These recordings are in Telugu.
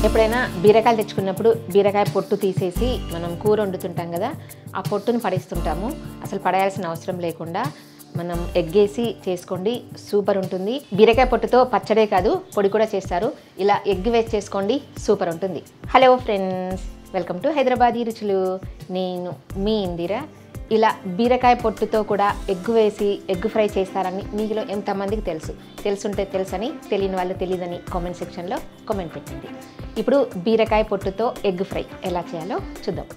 ఎప్పుడైనా బీరకాయలు తెచ్చుకున్నప్పుడు బీరకాయ పొట్టు తీసేసి మనం కూర వండుతుంటాం కదా, ఆ పొట్టుని పడేస్తుంటాము. అసలు పడేయాల్సిన అవసరం లేకుండా మనం ఎగ్గేసి చేసుకోండి, సూపర్ ఉంటుంది. బీరకాయ పొట్టుతో పచ్చడే కాదు పొడి కూడా చేస్తారు. ఇలా ఎగ్ వేసి చేసుకోండి, సూపర్ ఉంటుంది. Hello friends, welcome to Hyderabadi రుచులు. నేను మీ ఇందిరా. ఇలా బీరకాయ పొట్టుతో కూడా ఎగ్ వేసి ఎగ్ ఫ్రై చేస్తారని మీలో ఎంతమందికి తెలుసుంటే తెలుసని, తెలియని వాళ్ళు తెలియదని కామెంట్ సెక్షన్లో కామెంట్ పెట్టండి. ఇప్పుడు బీరకాయ పొట్టుతో ఎగ్ ఫ్రై ఎలా చేయాలో చూద్దాం.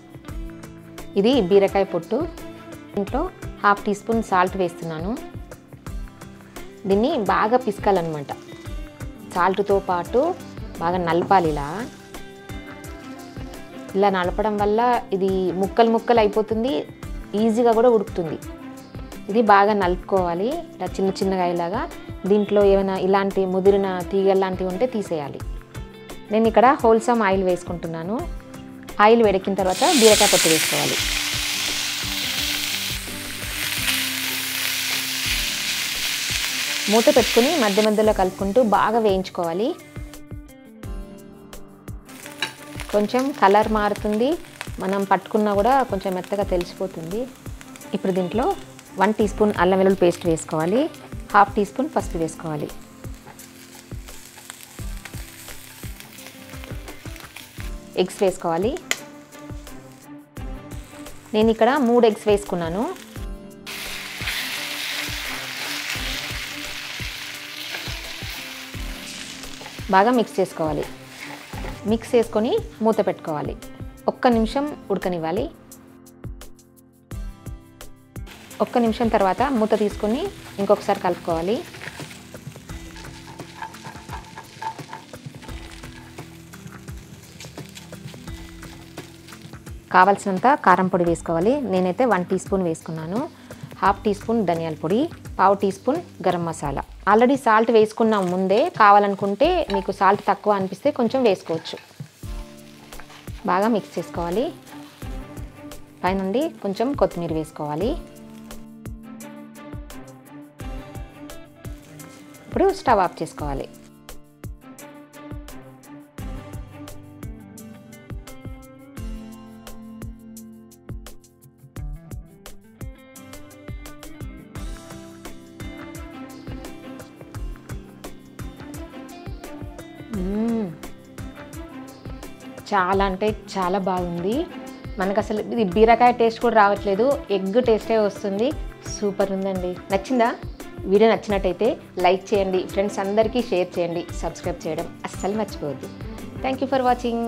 ఇది బీరకాయ పొట్టు. దీంట్లో 1/2 టీ స్పూన్ సాల్ట్ వేస్తున్నాను. దీన్ని బాగా పిసకాలన్నమాట. సాల్ట్తో పాటు బాగా నలపాలి. ఇలా నలపడం వల్ల ఇది ముక్కలు అయిపోతుంది, ఈజీగా కూడా ఉడుకుతుంది. ఇది బాగా నలుపుకోవాలి ఇలా చిన్నగా ఇలాగా. దీంట్లో ఏమైనా ఇలాంటి ముదిరిన తీగలు లాంటివి ఉంటే తీసేయాలి. నేను ఇక్కడ హోల్సమ్ ఆయిల్ వేసుకుంటున్నాను. ఆయిల్ వేడెక్కిన తర్వాత బీరకాయ పొట్టు వేసుకోవాలి. మూత పెట్టుకుని మధ్యలో కలుపుకుంటూ బాగా వేయించుకోవాలి. కొంచెం కలర్ మారుతుంది, మనం పట్టుకున్నా కూడా కొంచెం మెత్తగా తెలిసిపోతుంది. ఇప్పుడు దీంట్లో 1 టీ స్పూన్ అల్లం వెల్లుల్లి పేస్ట్ వేసుకోవాలి. 1/2 టీ స్పూన్ పసుపు వేసుకోవాలి. ఎగ్స్ వేసుకోవాలి. నేను ఇక్కడ 3 ఎగ్స్ వేసుకున్నాను. బాగా మిక్స్ చేసుకోవాలి. మిక్స్ చేసుకొని మూత పెట్టుకోవాలి. 1 నిమిషం ఉడకనివ్వాలి. 1 నిమిషం తర్వాత మూత తీసుకొని ఇంకొకసారి కలుపుకోవాలి. కావాల్సినంత కారం పొడి వేసుకోవాలి. నేనైతే 1 టీ స్పూన్ వేసుకున్నాను. 1/2 టీ స్పూన్ ధనియాల పొడి, 1/4 teaspoon garam masala. Already salt వేసుకున్నాం ముందే. కావాలనుకుంటే మీకు సాల్ట్ తక్కువ అనిపిస్తే కొంచెం వేసుకోవచ్చు. బాగా మిక్స్ చేసుకోవాలి. పైనుండి కొంచెం కొత్తిమీర వేసుకోవాలి. ఇప్పుడు స్టవ్ ఆఫ్ చేసుకోవాలి. చాలా అంటే చాలా బాగుంది. మనకు అసలు ఇది బీరకాయ టేస్ట్ కూడా రావట్లేదు, ఎగ్ టేస్టే వస్తుంది. సూపర్ ఉందండి. నచ్చిందా? వీడియో నచ్చినట్టయితే లైక్ చేయండి, ఫ్రెండ్స్ అందరికీ షేర్ చేయండి, సబ్స్క్రైబ్ చేయడం అస్సలు మర్చిపోవద్దు. Thank you for watching.